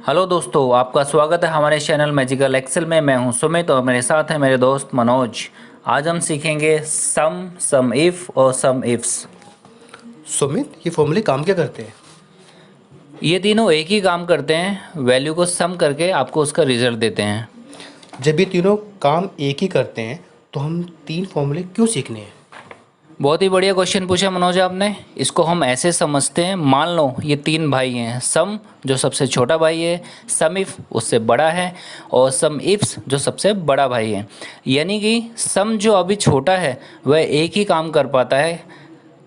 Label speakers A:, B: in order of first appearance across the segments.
A: Hello दोस्तों, आपका स्वागत है हमारे चैनल मैजिकल एक्सेल में। मैं हूं सुमित और मेरे साथ है मेरे दोस्त मनोज। आज हम सीखेंगे सम इफ और सम इफ्स।
B: सुमित, ये फॉर्मूले काम क्या करते हैं?
A: ये तीनों एक ही काम करते हैं, वैल्यू को सम करके आपको उसका रिजल्ट देते हैं।
B: जब ये तीनों काम एक ही करते हैं तो हम तीन फॉर्मूले क्यों सीखने हैं?
A: बहुत ही बढ़िया क्वेश्चन पूछा मनोज आपने। इसको हम ऐसे समझते हैं, मान लो ये तीन भाई हैं। सम जो सबसे छोटा भाई है, सम इफ उससे बड़ा है, और सम इफ्स जो सबसे बड़ा भाई है। यानी कि सम जो अभी छोटा है वह एक ही काम कर पाता है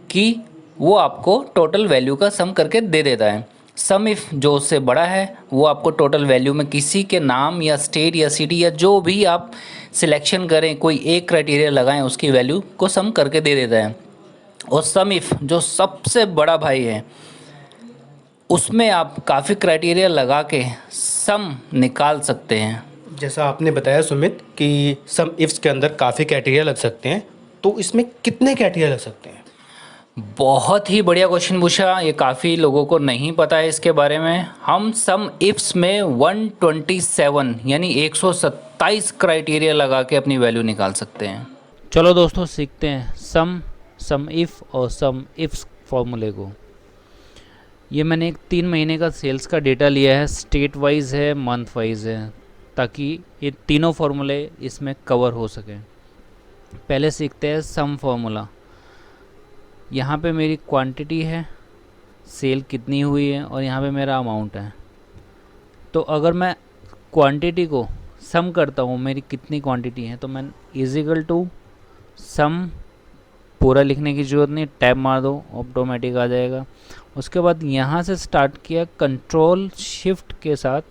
A: कि वो आपको टोटल वैल्यू का सम करके दे देता है। सम इफ जो उससे बड़ा है वो आपको टोटल वैल्यू में किसी के नाम या स्टेट या सिटी या जो भी आप सिलेक्शन करें, कोई एक क्राइटेरिया लगाएं, उसकी वैल्यू को सम करके दे देता है। और सम इफ जो सबसे बड़ा भाई है, उसमें आप काफ़ी क्राइटेरिया लगा के सम निकाल सकते हैं।
B: जैसा आपने बताया सुमित कि सम इफ्स के अंदर काफ़ी क्राइटेरिया लग सकते हैं, तो इसमें कितने क्राइटेरिया लग सकते हैं?
A: बहुत ही बढ़िया क्वेश्चन पूछा। ये काफ़ी लोगों को नहीं पता है इसके बारे में। हम सम इफ्स में 127 यानी 127 क्राइटेरिया लगा के अपनी वैल्यू निकाल सकते हैं। चलो दोस्तों, सीखते हैं सम इफ़ और सम इफ्स फॉर्मूले को। ये मैंने एक 3 महीने का सेल्स का डेटा लिया है, स्टेट वाइज है, मंथ वाइज है, ताकि ये तीनों फार्मूले इसमें कवर हो सकें। पहले सीखते हैं सम फार्मूला। यहाँ पे मेरी क्वांटिटी है, सेल कितनी हुई है, और यहाँ पे मेरा अमाउंट है। तो अगर मैं क्वांटिटी को सम करता हूँ, मेरी कितनी क्वांटिटी है, तो मैं इजिकल टू सम, पूरा लिखने की ज़रूरत नहीं, टैब मार दो ऑटोमेटिक आ जाएगा। उसके बाद यहाँ से स्टार्ट किया, कंट्रोल शिफ्ट के साथ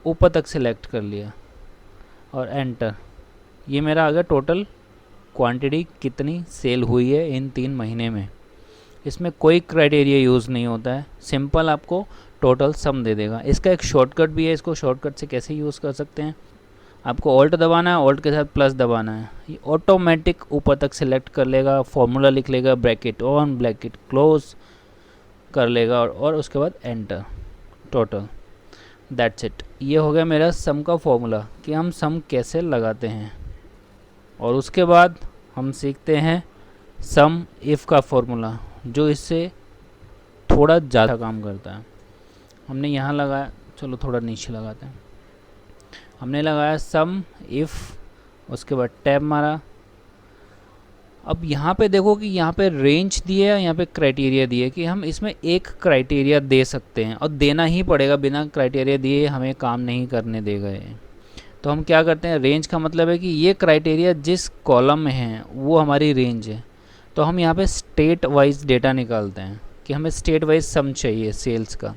A: ऊपर तक सिलेक्ट कर लिया और एंटर। ये मेरा आ गया टोटल क्वांटिटी कितनी सेल हुई है इन 3 महीने में। इसमें कोई क्राइटेरिया यूज़ नहीं होता है, सिंपल आपको टोटल सम दे देगा। इसका एक शॉर्टकट भी है, इसको शॉर्टकट से कैसे यूज़ कर सकते हैं, आपको ऑल्ट दबाना है, ऑल्ट के साथ प्लस दबाना है, ये ऑटोमेटिक ऊपर तक सिलेक्ट कर लेगा, फॉर्मूला लिख लेगा, ब्रैकेट ऑन ब्रैकेट क्लोज कर लेगा, और उसके बाद एंटर, टोटल, दैट्स इट। ये हो गया मेरा सम का फॉर्मूला कि हम सम कैसे लगाते हैं। और उसके बाद हम सीखते हैं सम इफ़ का फॉर्मूला, जो इससे थोड़ा ज़्यादा काम करता है। हमने यहाँ लगाया, चलो थोड़ा नीचे लगाते हैं। हमने लगाया सम इफ़, उसके बाद टैब मारा। अब यहाँ पे देखो कि यहाँ पे रेंज दिए है, यहाँ पे क्राइटेरिया दिए कि हम इसमें एक क्राइटेरिया दे सकते हैं, और देना ही पड़ेगा, बिना क्राइटेरिया दिए हमें काम नहीं करने देगा ये। तो हम क्या करते हैं, रेंज का मतलब है कि ये क्राइटेरिया जिस कॉलम में है वो हमारी रेंज है। तो हम यहाँ पे स्टेट वाइज डेटा निकालते हैं कि हमें स्टेट वाइज सम चाहिए सेल्स का।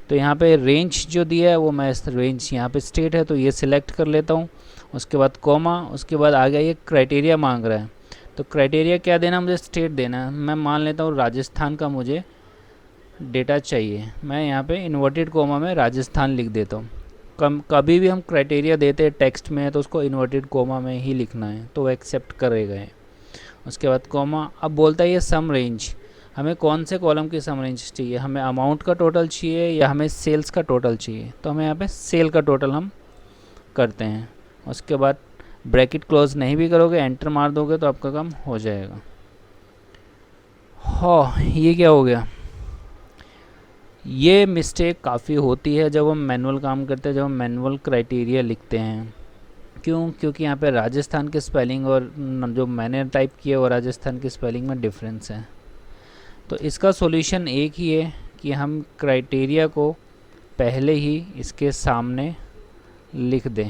A: तो यहाँ पे रेंज जो दिया है वो मैं रेंज, यहाँ पे स्टेट है तो ये सिलेक्ट कर लेता हूँ। उसके बाद कॉमा, उसके बाद आ गया ये क्राइटेरिया मांग रहा है। तो क्राइटेरिया क्या देना, मुझे स्टेट देना है। मैं मान लेता हूँ राजस्थान का मुझे डेटा चाहिए, मैं यहाँ पे इन्वर्टेड कॉमा में राजस्थान लिख देता हूँ। कभी भी हम क्राइटेरिया देते हैं टेक्स्ट में तो उसको इन्वर्टेड कॉमा में ही लिखना है, तो वो एक्सेप्ट करेगा ये। उसके बाद कॉमा, अब बोलता है ये सम रेंज, हमें कौन से कॉलम की सम रेंज चाहिए, हमें अमाउंट का टोटल चाहिए या हमें सेल्स का टोटल चाहिए। तो हमें यहाँ पे सेल का टोटल हम करते हैं। उसके बाद ब्रैकेट क्लोज नहीं भी करोगे, एंटर मार दोगे तो आपका काम हो जाएगा। हाँ, ये क्या हो गया, ये मिस्टेक काफ़ी होती है जब हम मैनुअल काम करते हैं, जब हम मैनुअल क्राइटेरिया लिखते हैं। क्यों? क्योंकि यहाँ पे राजस्थान के स्पेलिंग और जो मैंने टाइप किया वो राजस्थान के स्पेलिंग में डिफरेंस है। तो इसका सॉल्यूशन एक ही है कि हम क्राइटेरिया को पहले ही इसके सामने लिख दें।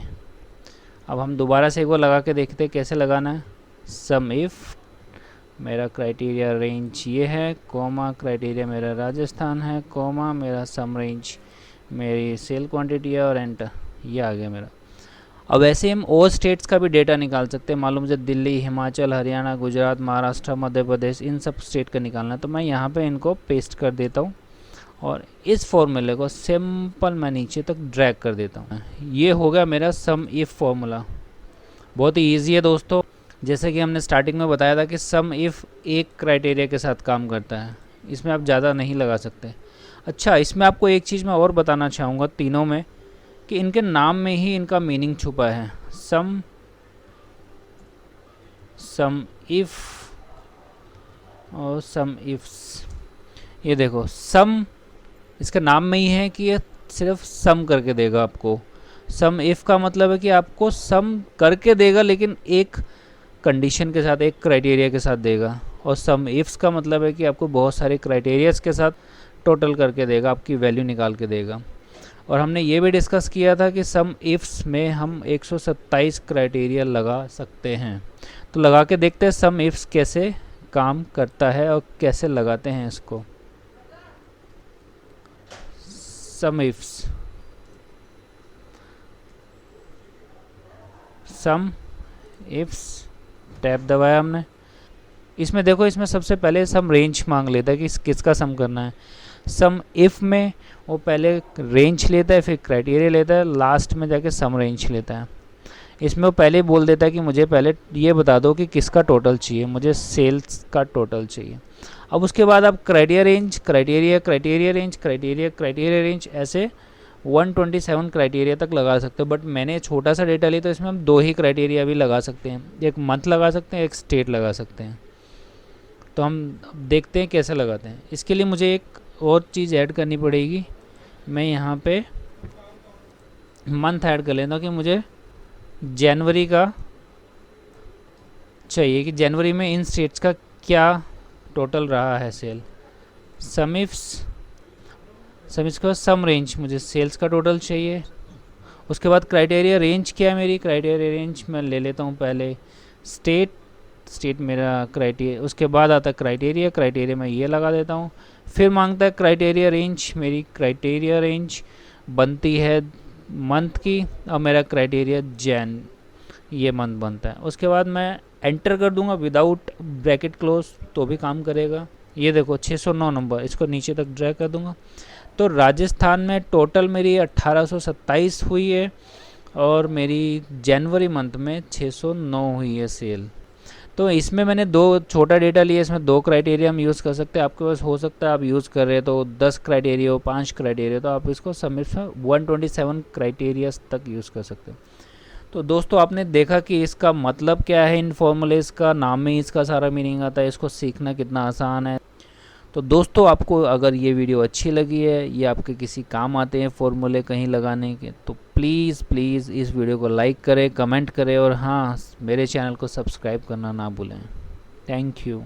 A: अब हम दोबारा से एक बार लगा के देखते हैं कैसे लगाना है। सम इफ़, मेरा क्राइटेरिया रेंज ये है, कॉमा क्राइटेरिया मेरा राजस्थान है, कॉमा मेरा सम रेंज मेरी सेल क्वांटिटी है, और एंटर, ये आ गया मेरा। अब ऐसे हम और स्टेट्स का भी डेटा निकाल सकते हैं। मालूम मुझे दिल्ली, हिमाचल, हरियाणा, गुजरात, महाराष्ट्र, मध्य प्रदेश, इन सब स्टेट का निकालना है। तो मैं यहाँ पे इनको पेस्ट कर देता हूँ और इस फॉर्मूले को सिंपल मैं नीचे तक ड्रैग कर देता हूँ। ये हो गया मेरा सम इफ़ फॉर्मूला। बहुत ही ईजी है दोस्तों। जैसे कि हमने स्टार्टिंग में बताया था कि सम इफ़ एक क्राइटेरिया के साथ काम करता है, इसमें आप ज़्यादा नहीं लगा सकते। अच्छा, इसमें आपको एक चीज़ मैं और बताना चाहूँगा तीनों में, कि इनके नाम में ही इनका मीनिंग छुपा है। सम इफ़ और सम इफ्स। ये देखो, सम इसके नाम में ही है कि ये सिर्फ सम करके देगा आपको। सम इफ़ का मतलब है कि आपको सम करके देगा, लेकिन एक कंडीशन के साथ, एक क्राइटेरिया के साथ देगा। और सम इफ्स का मतलब है कि आपको बहुत सारे क्राइटेरियाज के साथ टोटल करके देगा, आपकी वैल्यू निकाल के देगा। और हमने ये भी डिस्कस किया था कि सम इफ्स में हम 127 क्राइटेरिया लगा सकते हैं। तो लगा के देखते हैं सम इफ्स कैसे काम करता है और कैसे लगाते हैं इसको। सम इफ्स, टैब दबाया हमने। इसमें देखो, इसमें सबसे पहले सम रेंज मांग लेता है कि किसका सम करना है। सम इफ़ में वो पहले रेंज लेता है, फिर क्राइटेरिया लेता है, लास्ट में जाके सम रेंज लेता है। इसमें वो पहले बोल देता है कि मुझे पहले ये बता दो कि किसका टोटल चाहिए, मुझे सेल्स का टोटल चाहिए। अब उसके बाद आप क्राइटेरिया रेंज, क्राइटेरिया रेंज ऐसे 127 क्राइटेरिया तक लगा सकते हो। बट मैंने छोटा सा डेटा लिया, तो इसमें हम 2 ही क्राइटेरिया भी लगा सकते हैं। एक मंथ लगा सकते हैं, एक स्टेट लगा सकते हैं। तो हम देखते हैं कैसे लगाते हैं। इसके लिए मुझे एक और चीज़ ऐड करनी पड़ेगी। मैं यहाँ पे मंथ ऐड कर लेता हूँ कि मुझे जनवरी का चाहिए, कि जनवरी में इन स्टेट्स का क्या टोटल रहा है सेल। सम इसके बाद सम रेंज, मुझे सेल्स का टोटल चाहिए। उसके बाद क्राइटेरिया रेंज क्या है मेरी, क्राइटेरिया रेंज मैं ले लेता हूँ पहले स्टेट मेरा क्राइटेरिया। उसके बाद आता है क्राइटेरिया मैं ये लगा देता हूँ। फिर मांगता है क्राइटेरिया रेंज, मेरी क्राइटेरिया रेंज बनती है मंथ की, और मेरा क्राइटेरिया ये मंथ बनता है। उसके बाद मैं एंटर कर दूंगा विदाउट ब्रैकेट क्लोज, तो भी काम करेगा। ये देखो 609 नंबर, इसको नीचे तक ड्रैग कर दूंगा। तो राजस्थान में टोटल मेरी 1827 हुई है, और मेरी जनवरी मंथ में 609 हुई है सेल। तो इसमें मैंने 2 छोटा डेटा लिया, इसमें 2 क्राइटेरिया हम यूज़ कर सकते हैं। आपके पास हो सकता है आप यूज़ कर रहे हैं तो 10 क्राइटेरिया हो, 5 क्राइटेरिया, तो आप इसको समिट में 127 क्राइटेरियाज तक यूज़ कर सकते हैं। तो दोस्तों, आपने देखा कि इसका मतलब क्या है, इन फॉर्मूलेस का नाम में इसका सारा मीनिंग आता है। इसको सीखना कितना आसान है। तो दोस्तों, आपको अगर ये वीडियो अच्छी लगी है, ये आपके किसी काम आते हैं फॉर्मूले कहीं लगाने के, तो प्लीज़ इस वीडियो को लाइक करें, कमेंट करें, और हाँ, मेरे चैनल को सब्सक्राइब करना ना भूलें। Thank you.